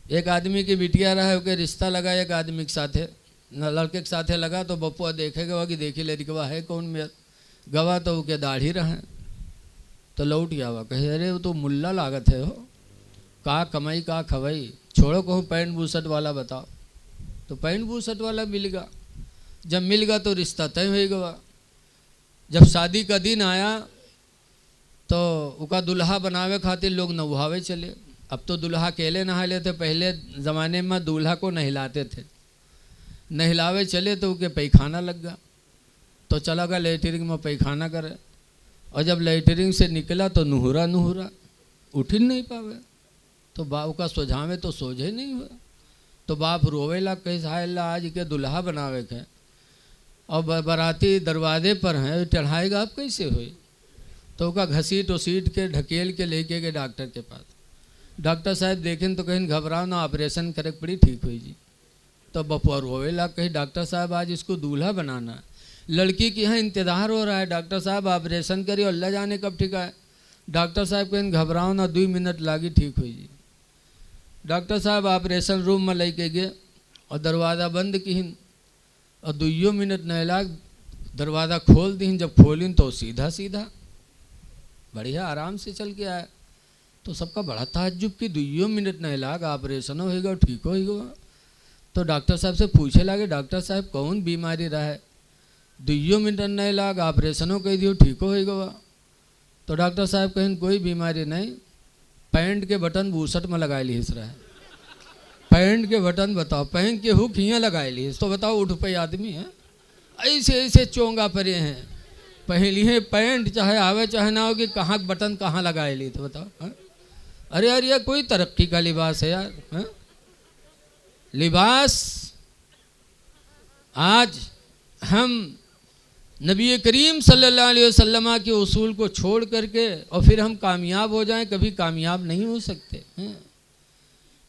एक आदमी की बिटिया रहा के रिश्ता लगा एक आदमी के साथे, लड़के के साथे लगा तो बपुआ देखेगा कि देखी लड़कवा है कौन मेर गवा, तो के दाढ़ी रहे तो लौट गया हुआ, कहे अरे वो तो मुल्ला लागत है हो, का कमाई का खवाई, छोड़ो कहूँ पैंट बूसट वाला बताओ। तो पैंट बूसट वाला मिल गया, जब मिल गया तो रिश्ता तय हो गया। जब शादी का दिन आया तो उका दुल्हा बनावे खातिर लोग नहावे चले। अब तो दुल्हा अकेले नहा लेते, पहले ज़माने में दूल्हा को नहलाते थे। नहलावे चले तो उके पैखाना लग गया, तो चला गया लेटरिंग में पैखाना करे, और जब लेटरिंग से निकला तो नुहुरा उठ ही नहीं पावे। तो बाप का सोझावे तो सोझे नहीं हुआ, तो बाप रोवेला कैसे हाय आज के दुल्हा बनावे के, और बाराती दरवाजे पर हैं, चढ़ाएगा आप कैसे हुई। तो उसका घसीट उसीट के ढकेल के लेके गए डॉक्टर के पास। डॉक्टर साहब देखें तो कहीं घबराओ ना, ऑपरेशन करे पड़ी ठीक हुई जी। तो बपुआ रोवेला कहीं डॉक्टर साहब आज इसको दूल्हा बनाना है, लड़की के यहाँ इंतज़ार हो रहा है, डॉक्टर साहब ऑपरेशन करिए, अल्लाह जाने कब ठीक है। डॉक्टर साहब कहीं घबराओ ना, 2 मिनट लागी ठीक हुई जी। डॉक्टर साहब ऑपरेशन रूम में लेके गए और दरवाज़ा बंद किन, और 2 मिनट नहीं लाग दरवाज़ा खोल दी। जब खोलिन तो सीधा सीधा बढ़िया आराम से चल के आया। तो सबका बड़ा ताज्जुब कि 2 मिनट नहीं लाग ऑपरेशन होगा ठीक होगा। तो डॉक्टर साहब से पूछे लगे, डॉक्टर साहब कौन बीमारी रहा है, 2 मिनट नहीं लाग ऑपरेशनों कह दियो ठीक होगा। तो डॉक्टर साहब कहें कोई बीमारी नहीं, पैंट के बटन बूसट में लगा ली रहा है। पैंट के बटन बताओ, पैंट के हुक यहाँ लगा ली, तो बताओ उठ पे आदमी है ऐसे ऐसे चोंगा परे हैं, पहली है पैंट चाहे आवे चाहे ना हो कि कहाँ बटन कहाँ लगाए ली, तो बताओ है? अरे यार ये कोई तरक्की का लिबास है यार है? लिबास आज हम नबी करीम सल्लल्लाहु अलैहि वसल्लम के उसूल को छोड़ करके और फिर हम कामयाब हो जाएं, कभी कामयाब नहीं हो सकते हैं।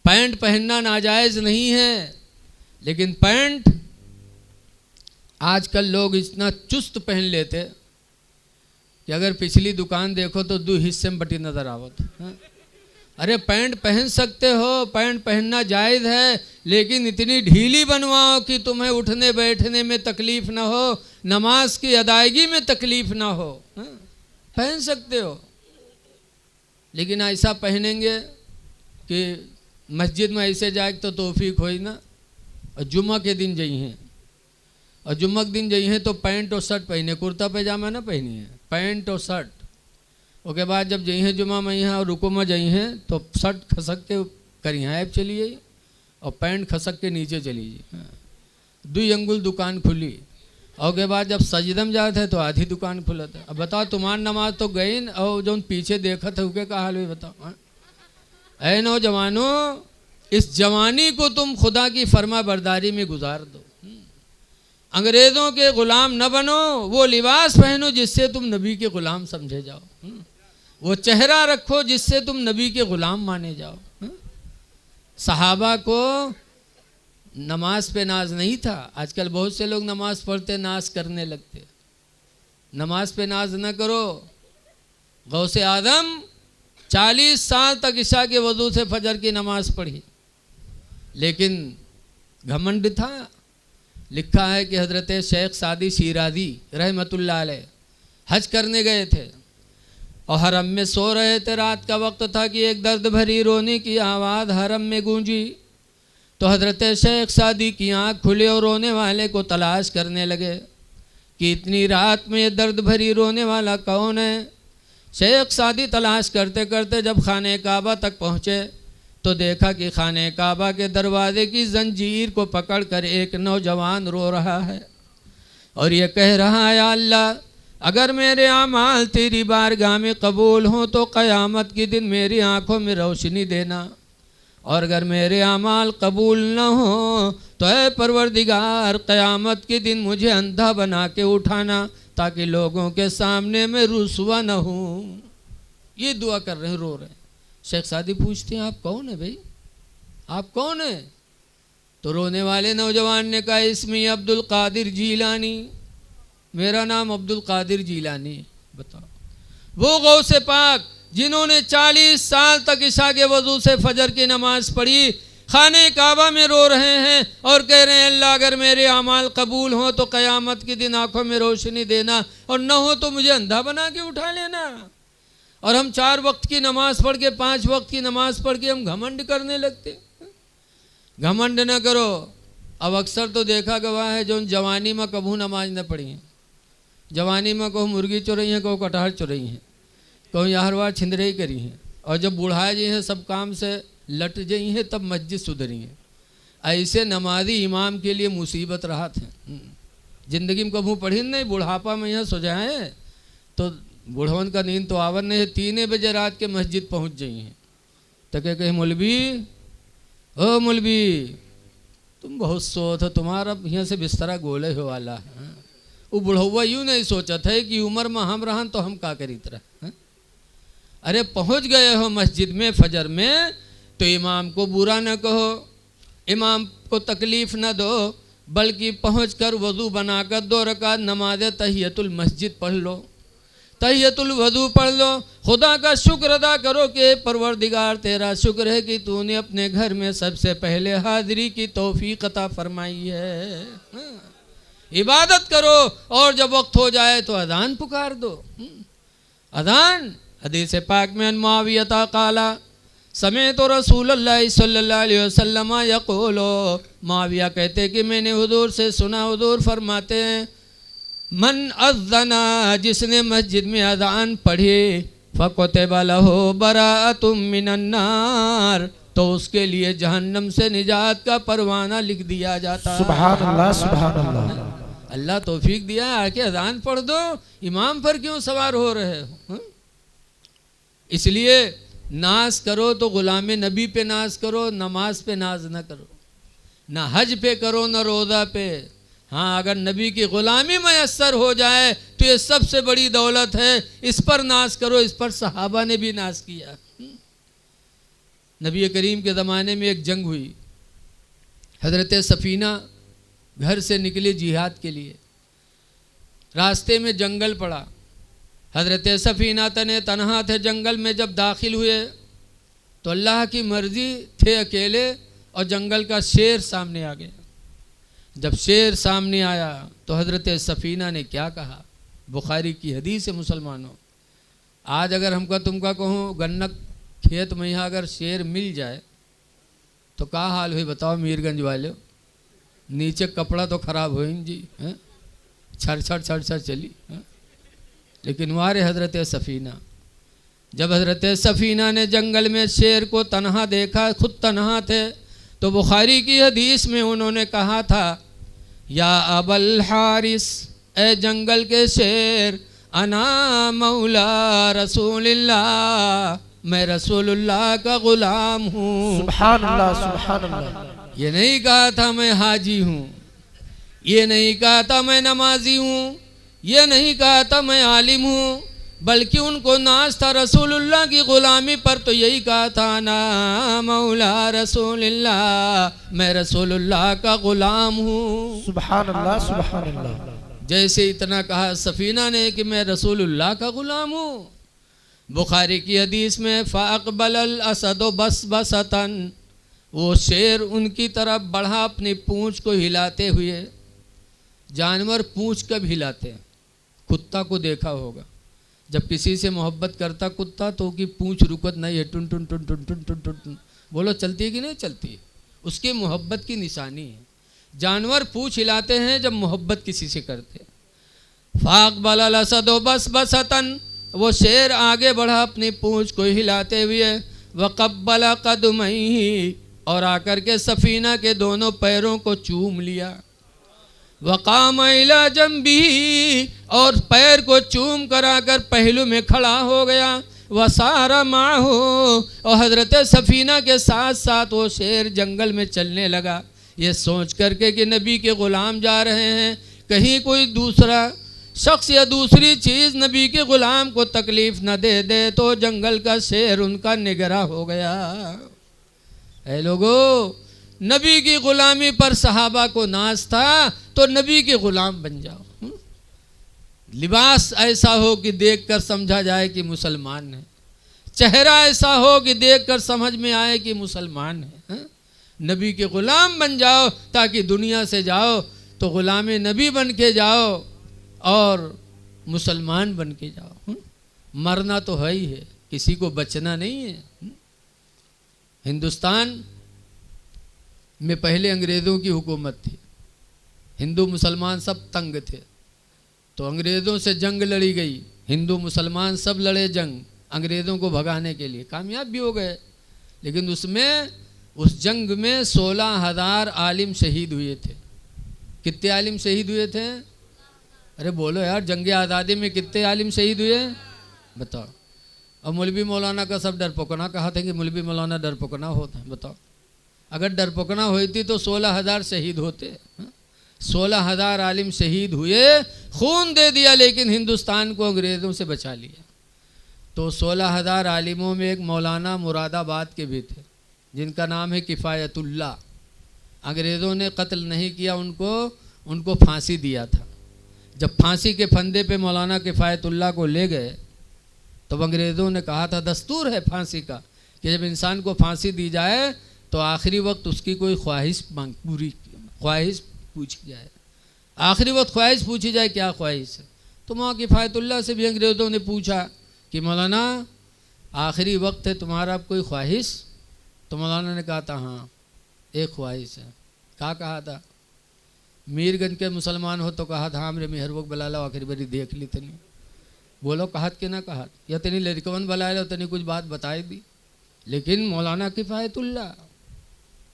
पैंट पहनना नाजायज़ नहीं है, लेकिन पैंट आजकल लोग इतना चुस्त पहन लेते कि अगर पिछली दुकान देखो तो 2 हिस्से में बटी नज़र आवत है। अरे पैंट पहन सकते हो, पैंट पहनना जायज़ है, लेकिन इतनी ढीली बनवाओ कि तुम्हें उठने बैठने में तकलीफ़ ना हो, नमाज की अदायगी में तकलीफ़ ना हो। पहन सकते हो, लेकिन ऐसा पहनेंगे कि मस्जिद में ऐसे जाए तो तौफीक होई ना, और जुम्मा के दिन जाई हैं, और जुम्मा के दिन जाई हैं तो पैंट और शर्ट पहने, कुर्ता पैजामा ना पहनी है, पैंट और शर्ट। उसके बाद जब जई हैं जुम्मा में यहाँ और रुको में जई हैं तो शर्ट खसक के करिए ऐप चलिए और पैंट खसक के नीचे चलीजिए, 2 अंगुल दुकान खुली। और के बाद जब सजदम जाते हैं तो आधी दुकान खुलत है। अब बताओ तुम्हारी नमाज तो गई न, और जो पीछे देखा था उसके का हाल हुई बताओ। ऐ नौजवानों, इस जवानी को तुम खुदा की फर्मा बरदारी में गुजार दो, अंग्रेज़ों के ग़ुलाम न बनो, वो लिबास पहनो जिससे तुम नबी के ग़ुलाम समझे जाओ, वो चेहरा रखो जिससे तुम नबी के ग़ुलाम माने जाओ। सहाबा को नमाज पे नाज नहीं था। आजकल बहुत से लोग नमाज पढ़ते नाज करने लगते। नमाज पे नाज न करो। गौसे आदम 40 साल तक ईशा के वजू से फजर की नमाज पढ़ी, लेकिन घमंड था। लिखा है कि हज़रत शेख सादी शिराज़ी रहमतुल्लाह अलैह हज करने गए थे और हरम में सो रहे थे। रात का वक्त था कि एक दर्द भरी रोने की आवाज़ हरम में गूंजी। तो हज़रत शेख सादी की आँख खुले और रोने वाले को तलाश करने लगे कि इतनी रात में ये दर्द भरी रोने वाला कौन है। शेख सादी तलाश करते करते जब खाने काबा तक पहुँचे तो देखा कि खाने काबा के दरवाजे की जंजीर को पकड़कर एक नौजवान रो रहा है और ये कह रहा है, अल्लाह अगर मेरे आमाल तेरी बारगाह में कबूल हों तो क़यामत के दिन मेरी आँखों में रोशनी देना, और अगर मेरे आमाल कबूल न हो तो ऐ परवरदिगार क़यामत के दिन मुझे अंधा बना के उठाना ताकि लोगों के सामने में रुसवा न हूँ। ये दुआ कर रहे हैं, रो रहे हैं। शेख सादी पूछते हैं आप कौन है भाई, आप कौन है? तो रोने वाले नौजवान ने कहा इसमें अब्दुल कादिर जीलानी, मेरा नाम अब्दुल कादिर जीलानी। बताओ, वो गौसे पाक जिन्होंने 40 साल तक ईशा के वजू से फजर की नमाज पढ़ी, खाने काबा में रो रहे हैं और कह रहे हैं अल्लाह अगर मेरे अमाल कबूल हो तो क़यामत के दिन आंखों में रोशनी देना, और न हो तो मुझे अंधा बना के उठा लेना। और हम 4 वक्त की नमाज पढ़ के 5 वक्त की नमाज पढ़ के हम घमंड करने लगते। घमंड न करो। अब अक्सर तो देखा गवा है जो जवानी में कभू नमाज न पढ़ी है, जवानी में कहो मुर्गी चुरई है, कहो कटहल चुरई है, कहो यारवार छिंदरे करी हैं, और जब बुढ़ा जी हैं सब काम से लट गई हैं तब मस्जिद सुधरी है। ऐसे नमाजी इमाम के लिए मुसीबत रहा थे। ज़िंदगी में कभू पढ़ी नहीं, बुढ़ापा में यहाँ सुझाए तो बुढ़वन का नींद तो आवर नहीं है, 3 बजे रात के मस्जिद पहुँच गई हैं। तो कहे मौलवी, ओ मौलवी तुम बहुत सो थे, तुम्हारा यहाँ से बिस्तरा गोले हो वाला है। वो बुढ़वा यूँ नहीं सोचा था कि उम्र में हम रहन तो हम का करी तरह। अरे पहुँच गए हो मस्जिद में फजर में तो इमाम को बुरा न कहो, इमाम को तकलीफ़ न दो, बल्कि पहुंचकर वज़ू बनाकर 2 रकात नमाज तहियतुल मस्जिद पढ़ लो, तहियतुल वज़ू पढ़ लो। खुदा का शुक्र अदा करो कि परवरदिगार तेरा शुक्र है कि तूने अपने घर में सबसे पहले हाज़िरी की तौफीक अता फरमाई है। इबादत करो और जब वक्त हो जाए तो अजान पुकार दो। अजान हदीस पाक में मुआविया काला समय तो रसूलुल्लाह सल्लल्लाहु अलैहि वसल्लम यक़ूलो, मुआविया कहते कि मैंने हुजूर से सुना, हुजूर फरमाते हैं मन अज़्ज़ना, जिसने मस्जिद में अज़ान पढ़ी फ़कुतिबा लहू बराअतुम मिनन नार, तो उसके लिए जहन्नम से निजात का परवाना लिख दिया जाता। सुभान अल्लाह, सुभान अल्लाह। अल्लाह तौफीक दिया, आके अज़ान पढ़ दो, इमाम पर क्यों सवार हो रहे हो? इसलिए नाज करो तो गुलाम नबी पे नाज करो, नमाज पे नाज न करो, ना हज पे करो न रोज़ा पे। हाँ, अगर नबी की ग़ुलामी मैसर हो जाए तो ये सबसे बड़ी दौलत है, इस पर नाज करो। इस पर सहाबा ने भी नाज किया। नबी करीम के ज़माने में एक जंग हुई, हज़रत सफ़ीना घर से निकले जिहाद के लिए, रास्ते में जंगल पड़ा, हज़रत सफ़ीना तन्हा थे जंगल में। जब दाखिल हुए तो अल्लाह की मर्ज़ी थे अकेले और जंगल का शेर सामने आ गया। जब शेर सामने आया तो हज़रत सफ़ीना ने क्या कहा? बुखारी की हदीस है मुसलमानों। आज अगर हमका तुमका कहूँ गन्ना खेत में यहाँ अगर शेर मिल जाए तो क्या हाल हुई बताओ मीरगंज वाले? नीचे कपड़ा तो ख़राब हो जी, छड़ छड़ छड़ छड़ चली। लेकिन वारे हज़रत सफ़ीना, जब हज़रत सफ़ीना ने जंगल में शेर को तन्हा देखा, खुद तन्हा थे, तो बुखारी की हदीस में उन्होंने कहा था या अबल हारिस, ए जंगल के शेर, अना मौला रसूलिल्लाह, मैं रसूलुल्लाह का ग़ुलाम हूँ। सुभान अल्लाह, सुभान अल्लाह। ये नहीं कहा था मैं हाजी हूँ, ये नहीं कहा था मैं नमाजी हूँ, ये नहीं कहा था मैं आलिम हूँ, बल्कि उनको नाज था रसूलुल्लाह की ग़ुलामी पर। तो यही कहा था ना मौला रसूलुल्लाह, मैं रसूलुल्लाह का ग़ुलाम हूँ। सुभान अल्लाह, सुभान अल्लाह। जैसे इतना कहा सफ़ीना ने कि मैं रसूलुल्लाह का ग़ुलाम हूँ। बुखारी की हदीस में फ़अक़बलल असदो बसबसतन, वो शेर उनकी तरफ बढ़ा अपनी पूँछ को हिलाते हुए। जानवर पूँछ कब हिलाते हैं? कुत्ता को देखा होगा, जब किसी से मोहब्बत करता कुत्ता तो कि पूँछ रुकत नहीं है, टुन टुन टुन टुन टुन टुन टुन, बोलो चलती है कि नहीं चलती है? उसकी मोहब्बत की निशानी है। जानवर पूँछ हिलाते हैं जब मोहब्बत किसी से करते। फ़अक़बलल असदो बसबसतन, वो शेर आगे बढ़ा अपनी पूँछ को हिलाते हुए। वक़ब्बल क़दमैहि, और आकर के सफ़ीना के दोनों पैरों को चूम लिया। वक़ाम इला जंबी, और पैर को चूम कर आकर पहलू में खड़ा हो गया। वसारा माहू, और हज़रत सफ़ीना के साथ साथ वो शेर जंगल में चलने लगा, ये सोच करके कि नबी के ग़ुलाम जा रहे हैं, कहीं कोई दूसरा शख्स या दूसरी चीज़ नबी के ग़ुलाम को तकलीफ़ न दे दे। तो जंगल का शेर उनका निगरा हो गया। ऐ लोगों, नबी की ग़ुलामी पर सहाबा को नाज था, तो नबी के ग़ुलाम बन जाओ। लिबास ऐसा हो कि देखकर समझा जाए कि मुसलमान है, चेहरा ऐसा हो कि देखकर समझ में आए कि मुसलमान है। नबी के ग़ुलाम बन जाओ ताकि दुनिया से जाओ तो ग़ुलाम नबी बन के जाओ और मुसलमान बन के जाओ। मरना तो है ही है, किसी को बचना नहीं है। हिंदुस्तान में पहले अंग्रेज़ों की हुकूमत थी, हिंदू मुसलमान सब तंग थे, तो अंग्रेज़ों से जंग लड़ी गई, हिंदू मुसलमान सब लड़े जंग अंग्रेज़ों को भगाने के लिए, कामयाब भी हो गए। लेकिन उस जंग में 16,000 आलिम शहीद हुए थे। कितने आलिम शहीद हुए थे? अरे बोलो यार, जंग आज़ादी में कितने आलिम शहीद हुए बताओ। और मौलवी मौलाना का सब डरपोकना कहा था कि मौलवी मौलाना डरपोकना होता है। बताओ, अगर डरपोकना होती तो 16,000 शहीद होते। 16,000 आलिम शहीद हुए, खून दे दिया, लेकिन हिंदुस्तान को अंग्रेज़ों से बचा लिया। तो 16,000 आलिमों में एक मौलाना मुरादाबाद के भी थे जिनका नाम है किफ़ायतुल्लाह। अंग्रेज़ों ने कत्ल नहीं किया उनको फांसी दिया था। जब फांसी के फंदे पे मौलाना किफ़ायतुल्लाह को ले गए तब अंग्रेज़ों ने कहा था, दस्तूर है फांसी का कि जब इंसान को फांसी दी जाए तो आखिरी वक्त उसकी कोई ख्वाहिश पूछी जाए, आखिरी वक्त ख्वाहिश पूछी जाए, क्या ख्वाहिश है। तो मौलाना किफ़ायतुल्लाह से भी अंग्रेज़ों ने पूछा कि मौलाना आखिरी वक्त है तुम्हारा कोई ख्वाहिश? तो मौलाना ने कहा था हाँ एक ख्वाहिश है। क्या कहा था? मीरगंज के मुसलमान हो तो कहा था हाँ मेरे मेहरबूब बला लो आखिरी बारी देख ली तनी। बोलो कहत कि ना कहत, या तनी लड़कवन बला लो तनी कुछ बात बताई दी। लेकिन मौलाना किफ़ायतुल्लाह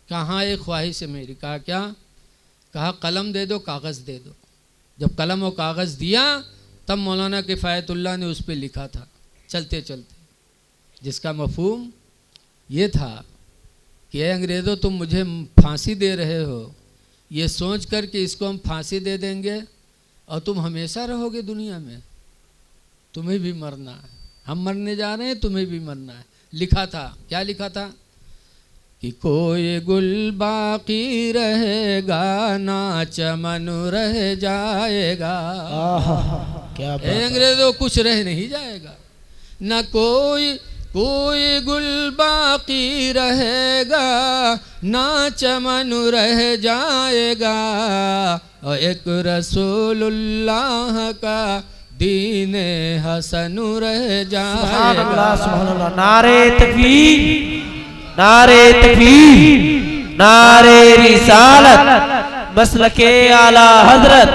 कहाँ एक ख्वाहिश है मेरी। कहा क्या? कहा कलम दे दो कागज़ दे दो। जब कलम और कागज़ दिया तब मौलाना किफ़ायतुल्लाह ने उस पर लिखा था चलते चलते, जिसका मफ़हूम ये था कि अंग्रेज़ों तुम मुझे फांसी दे रहे हो ये सोच कर कि इसको हम फांसी दे देंगे और तुम हमेशा रहोगे दुनिया में, तुम्हें भी मरना है, हम मरने जा रहे हैं तुम्हें भी मरना है। लिखा था, क्या लिखा था कि कोई गुल बाकी रहेगा ना चमन रह जाएगा। क्या बात। अंग्रेज़ों कुछ रह नहीं जाएगा, न कोई गुल बाकी रहेगा ना चमन रह जाएगा, और एक रसूलुल्लाह का दीन हसन रह जाएगा। सुभान अल्लाह। नारे तकबीर, नारे तकबीर, नारे रिसालत, मसलके आला हजरत,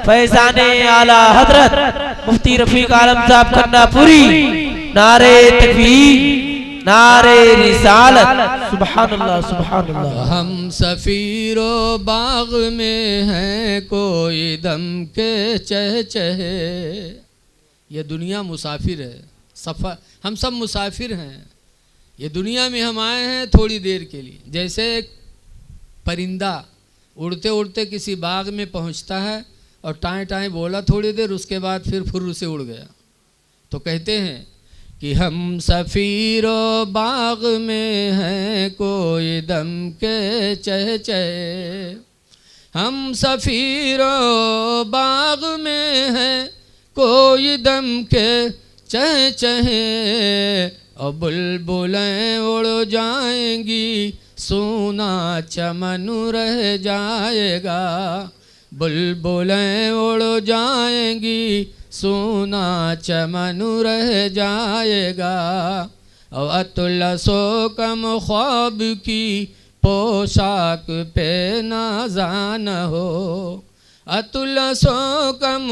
फैज़ाने आला हजरत मुफ्ती रफीक आलम साहब खन्नापुरी। नारे तकबीर, नारे रिसालत, सुभान अल्लाह, सुभान अल्लाह। हम सफीरो बाग में हैं कोई दम के चहचहे। ये दुनिया मुसाफिर है, सफ़र, हम सब मुसाफिर हैं। ये दुनिया में हम आए हैं थोड़ी देर के लिए। जैसे एक परिंदा उड़ते उड़ते किसी बाग में पहुंचता है और टाएं टाएं बोला थोड़ी देर, उसके बाद फिर फुर्र से उड़ गया। तो कहते हैं कि हम सफ़ीरो बाग में हैं कोई दम के चहचहे, हम सफ़ीरो बाग में हैं कोई दम के चहचहे, और बुलबुलें उड़ जाएंगी सोना चमन रह जाएगा, बुलबुलें उड़ जाएंगी सोना चमन रह जाएगा, और अतलसो कम ख्वाब की पोशाक पे नाज़ान हो, अतलसो कम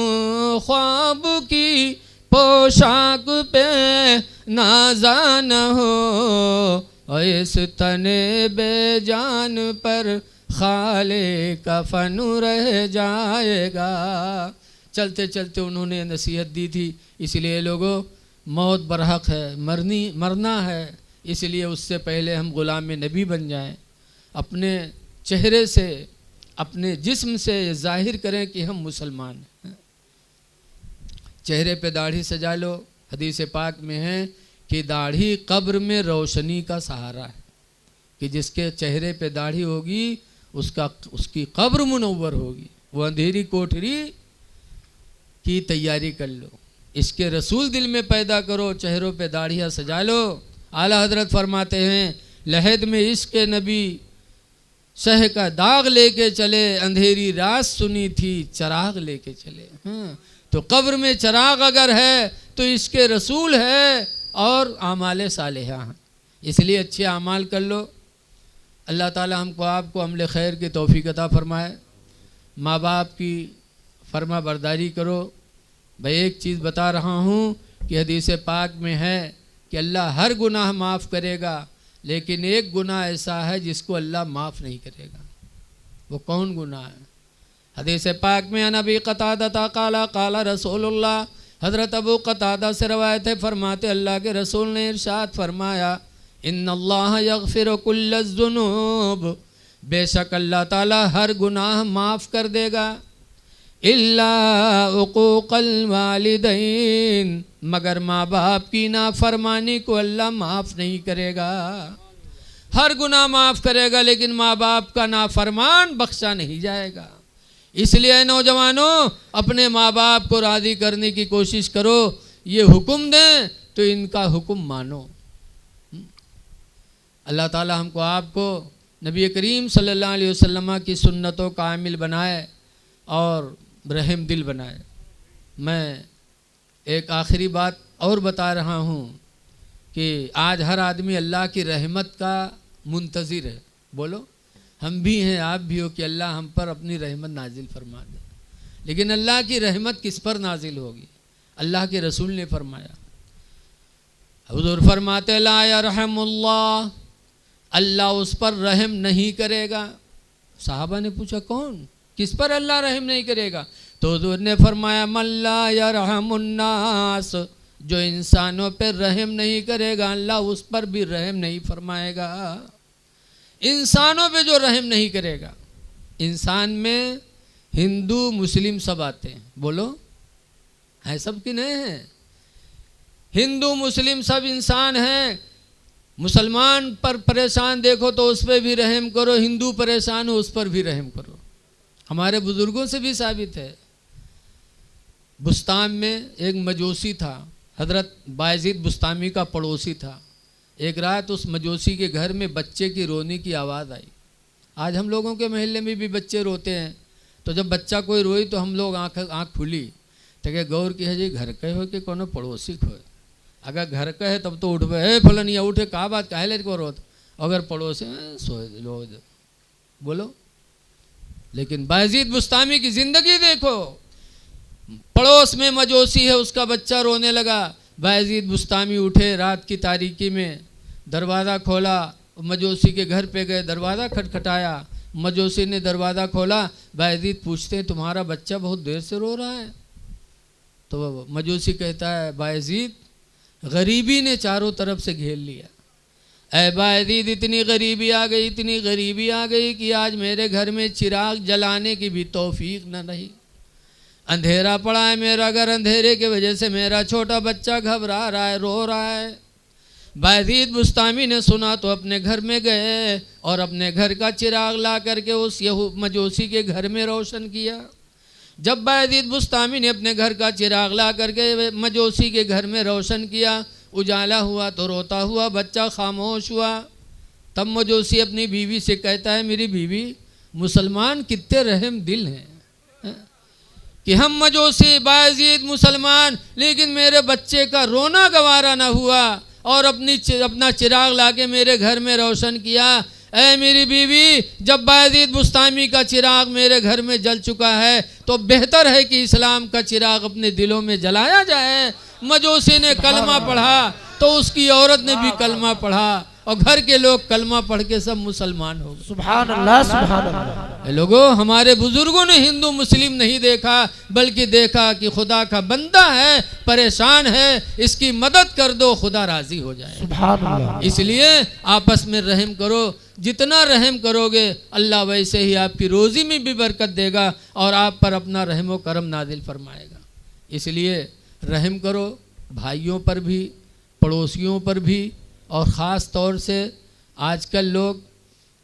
ख्वाब की पोशाक पे नाज़ान हो, और इस तने बेजान पर खाले कफन रह जाएगा। चलते चलते उन्होंने नसीहत दी थी, इसलिए लोगों मौत बरहक है, मरना है, इसलिए उससे पहले हम ग़ुलाम नबी बन जाएं। अपने चेहरे से, अपने जिस्म से ज़ाहिर करें कि हम मुसलमान हैं। चेहरे पे दाढ़ी सजा लो। हदीस पाक में है कि दाढ़ी कब्र में रोशनी का सहारा है, कि जिसके चेहरे पे दाढ़ी होगी उसकी कब्र मुनव्वर होगी। वो अंधेरी कोठरी की तैयारी कर लो, इसके रसूल दिल में पैदा करो, चेहरों पे दाढ़ियाँ सजा लो। आला हजरत फरमाते हैं लहद में इश्क नबी शह का दाग लेके चले, अंधेरी रात सुनी थी चराग लेके चले। हाँ, तो कब्र में चराग अगर है तो इसके रसूल है और आमाल सालिहा हैं। इसलिए अच्छे आमाल कर लो। अल्लाह ताला हमको आपको अमल खैर की तौफीक अता फरमाए। माँ बाप की फरमा बरदारी करो। भाई एक चीज़ बता रहा हूँ कि हदीस पाक में है कि अल्लाह हर गुनाह माफ़ करेगा, लेकिन एक गुनाह ऐसा है जिसको अल्लाह माफ़ नहीं करेगा। वो कौन गुनाह है? हदीस पाक में नबी क़तादा काला काला रसूलुल्लाह, हज़रत अबू क़तादा से रवायत है, फरमाते अल्लाह के रसूल ने इरशाद फरमाया, इन्नल्लाह यग़फ़िरु कुल्ल ज़ुनूब, बेशक अल्लाह ताला हर गुनाह माफ़ कर देगा, इल्ला उक़ूक़ल वालिदैन, मगर माँ बाप की नाफरमानी को अल्लाह माफ़ नहीं करेगा। हर गुनाह माफ़ करेगा लेकिन माँ बाप का नाफरमान बख्शा नहीं जाएगा। इसलिए नौजवानों, अपने माँ बाप को राज़ी करने की कोशिश करो। ये हुक्म दें तो इनका हुक्म मानो। अल्लाह ताला हमको आपको नबी करीम सल्लल्लाहु अलैहि वसल्लम की सुन्नतों का आमिल बनाए और रहम दिल बनाए। मैं एक आखिरी बात और बता रहा हूँ कि आज हर आदमी अल्लाह की रहमत का मुंतज़िर है। बोलो, हम भी हैं, आप भी हो कि अल्लाह हम पर अपनी रहमत नाजिल फरमा दे। लेकिन अल्लाह की रहमत किस पर नाजिल होगी? अल्लाह के रसूल ने फरमाया, हुज़ूर फरमाते ला यरहमुल्लाह, अल्लाह उस पर रहम नहीं करेगा। साहबा ने पूछा कौन, किस पर अल्लाह रहम नहीं करेगा? तो हुज़ूर ने फरमाया मल्ला यरहमुन्नास, जो इंसानों पर रहम नहीं करेगा अल्लाह उस पर भी रहम नहीं फरमाएगा। इंसानों पे जो रहम नहीं करेगा, इंसान में हिंदू मुस्लिम सब आते हैं। बोलो, है सब कि नहीं है? हिंदू मुस्लिम सब इंसान हैं। मुसलमान पर परेशान देखो तो उस पर भी रहम करो, हिंदू परेशान हो उस पर भी रहम करो। हमारे बुजुर्गों से भी साबित है। बुस्तान में एक मजूसी था, हज़रत बायज़ीद बुस्तामी का पड़ोसी था। एक रात उस मजूसी के घर में बच्चे की रोने की आवाज़ आई। आज हम लोगों के महल्ले में भी बच्चे रोते हैं, तो जब बच्चा कोई रोई तो हम लोग आँख खुली तो क्या गौर की है जी घर के हो कि कोनो पड़ोसी को है। अगर घर का है तब तो उठ पे फलनिया उठे, कहा बात काहे ले को रोत, अगर पड़ोसी सोए लो। बोलो, लेकिन बायज़ीद बुस्तामी की ज़िंदगी देखो। पड़ोस में मजूसी है, उसका बच्चा रोने लगा। बायज़ीद बुस्तामी उठे, रात की तारीकी में दरवाज़ा खोला, मजूसी के घर पे गए, दरवाज़ा खटखटाया। मजूसी ने दरवाज़ा खोला। बायज़ीद पूछते तुम्हारा बच्चा बहुत देर से रो रहा है? तो मजूसी कहता है बायज़ीद, गरीबी ने चारों तरफ से घेर लिया। ऐ बायज़ीद, इतनी गरीबी आ गई, इतनी गरीबी आ गई कि आज मेरे घर में चिराग जलाने की भी तौफीक न रही। अंधेरा पड़ा है मेरा घर, अंधेरे की वजह से मेरा छोटा बच्चा घबरा रहा है, रो रहा है। बायज़ीद बुस्तामी ने सुना तो अपने घर में गए और अपने घर का चिराग ला करके उस मजूसी के घर में रोशन किया। जब बायज़ीद बुस्तामी ने अपने घर का चिराग ला करके मजूसी के घर में रोशन किया, उजाला हुआ तो रोता हुआ बच्चा खामोश हुआ। तब मजूसी अपनी बीवी से कहता है, मेरी बीवी, मुसलमान कितने रहम दिल हैं कि हम मजूसी बायज़ीद मुसलमान, लेकिन मेरे बच्चे का रोना गवारा न हुआ और अपना चिराग लाके मेरे घर में रोशन किया। ऐ मेरी बीवी, जब बायज़ीद बुस्तामी का चिराग मेरे घर में जल चुका है तो बेहतर है कि इस्लाम का चिराग अपने दिलों में जलाया जाए। मजूसी ने कलमा पढ़ा तो उसकी औरत ने भी कलमा पढ़ा और घर के लोग कलमा पढ़ के सब मुसलमान हो गए। सुभान अल्लाह, सुभान अल्लाह। लोगों, हमारे बुजुर्गों ने हिंदू मुस्लिम नहीं देखा, बल्कि देखा कि खुदा का बंदा है, परेशान है, इसकी मदद कर दो, खुदा राजी हो जाए। सुभान अल्लाह। इसलिए आपस में रहम करो। जितना रहम करोगे अल्लाह वैसे ही आपकी रोज़ी में भी बरकत देगा और आप पर अपना रहम व करम नाजिल फरमाएगा। इसलिए रहम करो, भाइयों पर भी, पड़ोसियों पर भी, और ख़ास तौर से आजकल लोग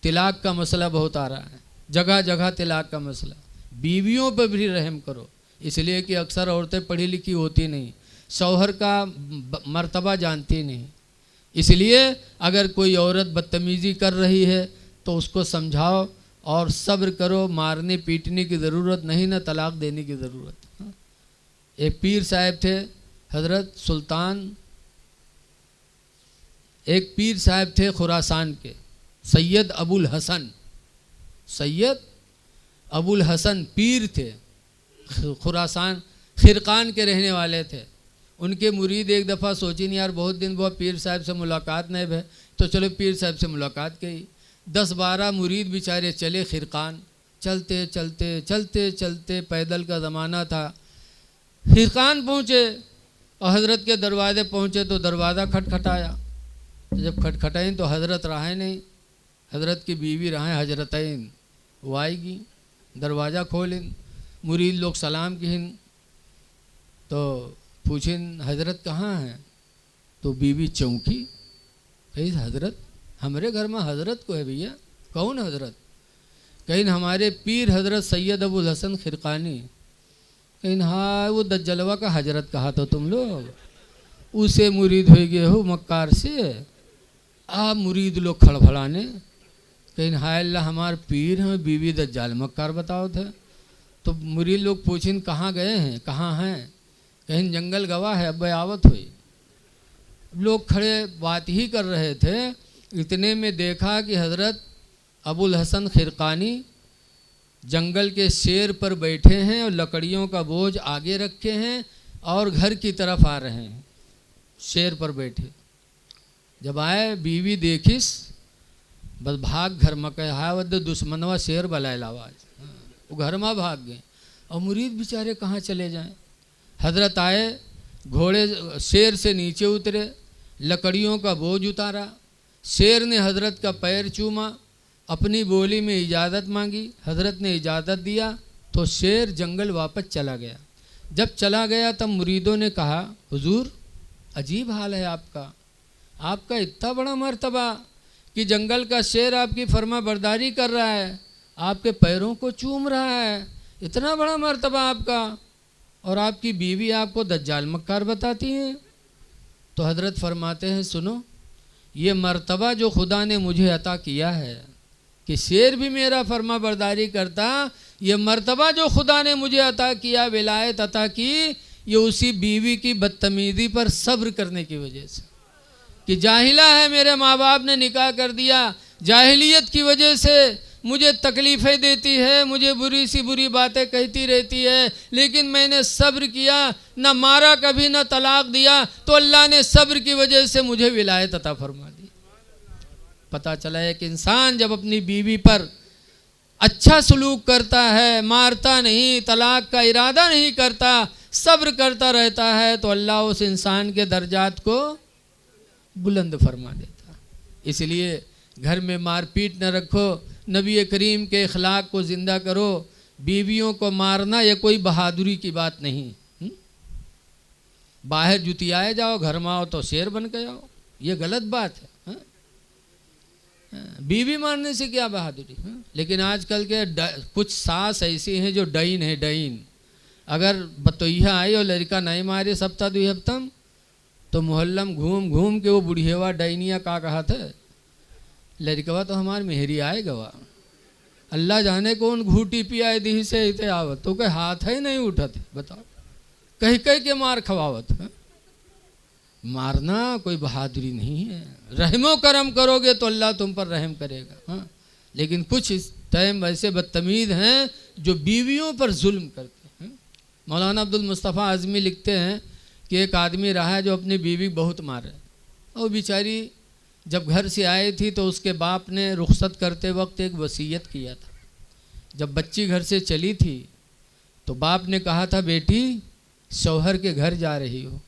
तिलाक का मसला बहुत आ रहा है, जगह जगह तिलाक का मसला। बीवियों पर भी रहम करो, इसलिए कि अक्सर औरतें पढ़ी लिखी होती नहीं, शौहर का मर्तबा जानती नहीं। इसलिए अगर कोई औरत बदतमीज़ी कर रही है तो उसको समझाओ और सब्र करो, मारने पीटने की ज़रूरत नहीं, ना तलाक देने की ज़रूरत। एक पीर साहब थे हज़रत सुल्तान, एक पीर साहब थे खुरासान के, सैयद अबुल हसन, सैयद अबुल हसन पीर थे, खुरासान खिरकान के रहने वाले थे। उनके मुरीद एक दफ़ा सोची नहीं यार बहुत दिन हुआ पीर साहब से मुलाकात नहीं है, तो चलो पीर साहब से मुलाकात की। 10-12 मुरीद बेचारे चले खिरकान, चलते चलते चलते चलते, पैदल का ज़माना था। खिरकान पहुँचे और हज़रत के दरवाज़े पहुँचे तो दरवाज़ा खटखटाया। तो जब खटखटाइन तो हज़रत रहे नहीं, हज़रत की बीवी रहे हजरतैन, वो आएगी, दरवाज़ा खोलिन, मुरीद लोग सलाम किन, तो पूछिन हज़रत कहाँ हैं, तो बीवी चौंकी, कहीं हज़रत हमारे घर में हज़रत को है भैया, कौन हज़रत, कहीं हमारे पीर हज़रत सैयद अबुल हसन खिरकानी, कहीं हाँ वो दज्जलवा का हज़रत कहा तो तुम लोग, उसे मुरीद हो गए हो मक्कार से। आप मुरीद लोग खड़खड़ाने, कहीं हाय अल्लाह हमार पीर हैं, बीवी दज्जाल मक्कार बताओ थे। तो मुरीद लोग पूछिन कहाँ गए हैं, कहाँ हैं, कहीं जंगल गवा है, अब आवत हुई। लोग खड़े बात ही कर रहे थे, इतने में देखा कि हज़रत अबुल हसन खिरकानी जंगल के शेर पर बैठे हैं और लकड़ियों का बोझ आगे रखे हैं और घर की तरफ आ रहे हैं, शेर पर बैठे। जब आए बीवी देखिस, बस भाग घर में कहे हाय वद दुश्मनवा शेर बलायल आवाज़, वो घर में भाग गए। और मुरीद बेचारे कहाँ चले जाएं। हज़रत आए, घोड़े शेर से नीचे उतरे, लकड़ियों का बोझ उतारा, शेर ने हज़रत का पैर चूमा, अपनी बोली में इजाज़त मांगी, हज़रत ने इजाज़त दिया तो शेर जंगल वापस चला गया। जब चला गया तब मुरीदों ने कहा हुजूर अजीब हाल है आपका, आपका इतना बड़ा मर्तबा कि जंगल का शेर आपकी फर्मा बरदारी कर रहा है, आपके पैरों को चूम रहा है, इतना बड़ा मर्तबा आपका, और आपकी बीवी आपको दज्जाल मक्कार बताती हैं। तो हज़रत फरमाते हैं सुनो, ये मर्तबा जो खुदा ने मुझे अता किया है कि शेर भी मेरा फर्मा बरदारी करता, ये मर्तबा जो खुदा ने मुझे अता किया, विलायत अता की, ये उसी बीवी की बदतमीज़ी पर सब्र करने की वजह से, कि जाहिला है, मेरे माँ बाप ने निकाह कर दिया, जाहिलियत की वजह से मुझे तकलीफ़ें देती है, मुझे बुरी सी बुरी बातें कहती रहती है, लेकिन मैंने सब्र किया, ना मारा कभी ना तलाक दिया, तो अल्लाह ने सब्र की वजह से मुझे विलायत अता फरमा दी। पता चला है कि इंसान जब अपनी बीवी पर अच्छा सलूक करता है, मारता नहीं, तलाक का इरादा नहीं करता, सब्र करता रहता है, तो अल्लाह उस इंसान के दर्जात को बुलंद फरमा देता। इसलिए घर में मारपीट न रखो, नबी करीम के अखलाक को ज़िंदा करो। बीवियों को मारना यह कोई बहादुरी की बात नहीं। बाहर जुतियाए जाओ, घर में आओ तो शेर बन के आओ, ये गलत बात है। बीवी मारने से क्या बहादुरी। लेकिन आजकल के कुछ सास ऐसी हैं जो डईन है, डईन। अगर बतोइया आई और लड़का नहीं मारे सप्ताह 2 हफ्ता, तो मोहल्लम घूम घूम के वो बुढ़ियावा डईनिया का कहा था, लड़कवा तो हमार मेहरी आए गवा, अल्लाह जाने कौन घूटी पियाए दी से इते आवत, तो कहे हाथ है नहीं उठत, बताओ कह कह के मार खवावत है। मारना कोई बहादुरी नहीं है। रहमो करम करोगे तो अल्लाह तुम पर रहम करेगा। हाँ, लेकिन कुछ इस टाइम ऐसे बदतमीज़ हैं जो बीवियों पर जुल्म करते हैं। मौलाना अब्दुल मुस्तफ़ा आज़मी लिखते हैं कि एक आदमी रहा है जो अपनी बीवी बहुत मारे, और बेचारी जब घर से आई थी तो उसके बाप ने रुखसत करते वक्त एक वसीयत किया था। जब बच्ची घर से चली थी तो बाप ने कहा था, बेटी शौहर के घर जा रही हो,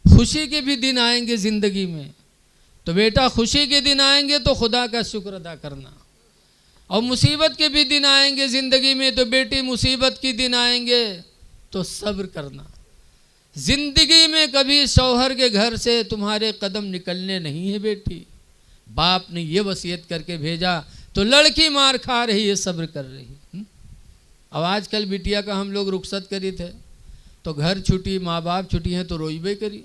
खुशी के भी दिन आएंगे ज़िंदगी में, तो बेटा खुशी के दिन आएंगे तो खुदा का शुक्र अदा करना, और मुसीबत के भी दिन आएंगे ज़िंदगी में, तो बेटी मुसीबत के दिन आएंगे तो सब्र करना। ज़िंदगी में कभी शौहर के घर से तुम्हारे कदम निकलने नहीं है बेटी। बाप ने ये वसीयत करके भेजा, तो लड़की मार खा रही है, सब्र कर रही है। अब आजकल बिटिया का हम लोग रुखसत करी थे तो घर छुट्टी, माँ बाप छुट्टी हैं तो रोईबे करी,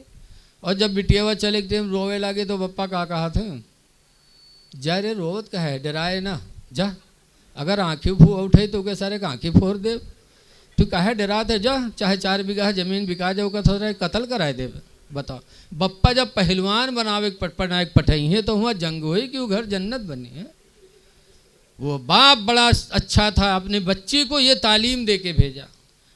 और जब बिटियावा चले गए रोवे लगे तो पप्पा का कहा था, जा रे रोवत का है, डराए ना, जा अगर आँखी फू उठे तो के सारे आँखी फोड़ दे। तू काहे डरात है, जा चाहे 4 बीघा जमीन बिका जाओ का थोड़ा कत्ल कराए दे। बताओ, बप्पा जब पहलवान बनावे पटनायक पठई है तो हुआ जंग हुई कि वो घर जन्नत बनी है। वो बाप बड़ा अच्छा था, अपनी बच्ची को ये तालीम दे के भेजा।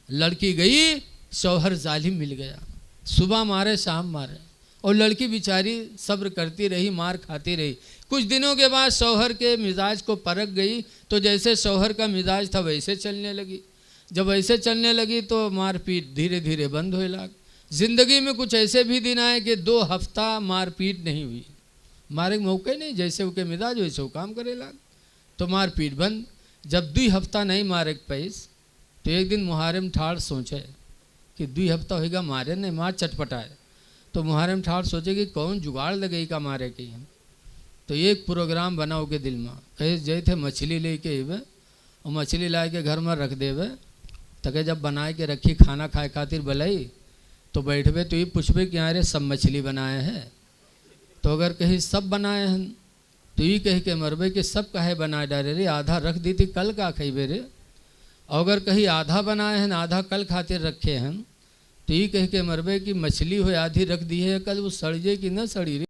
लड़की गई, शौहर जालिम मिल गया, सुबह मारे शाम मारे, और लड़की बेचारी सब्र करती रही, मार खाती रही। कुछ दिनों के बाद शौहर के मिजाज को परख गई, तो जैसे शौहर का मिजाज था वैसे चलने लगी। जब वैसे चलने लगी तो मारपीट धीरे धीरे बंद होने लगा। जिंदगी में कुछ ऐसे भी दिन आए कि 2 हफ्ता मारपीट नहीं हुई, मारे मौके नहीं, जैसे उसके मिजाज वैसे वो काम करे लग, तो मारपीट बंद। जब 2 हफ्ता नहीं मारे पैस, तो एक दिन मुहारम ठाड़ सोचे कि 2 हफ्ता होगा मारे नहीं, मार चटपटाए। तो मुहारम ठाड़ सोचे कि कौन जुगाड़ लगे का मारे की हम। तो एक प्रोग्राम बनाओ के दिल में, कहे जय थे मछली लेके अबे, और मछली ला के घर में रख देवे, तके जब बनाए के रखी खाना खाए खातिर भलाई, तो बैठबे तो ये पूछबे कि अरे सब मछली बनाए हैं। तो अगर कहीं सब बनाए हैं तो ये कह के मरबे कि सब काहे बनाए डाले रे, आधा रख दी थी कल का खेबे रे। और अगर कहीं आधा बनाए हैं आधा कल खातिर रखे हैं तो ये कह के मरबे कि मछली हो आधी रख दी है, कल वो सड़ जाए कि न सड़ी रे।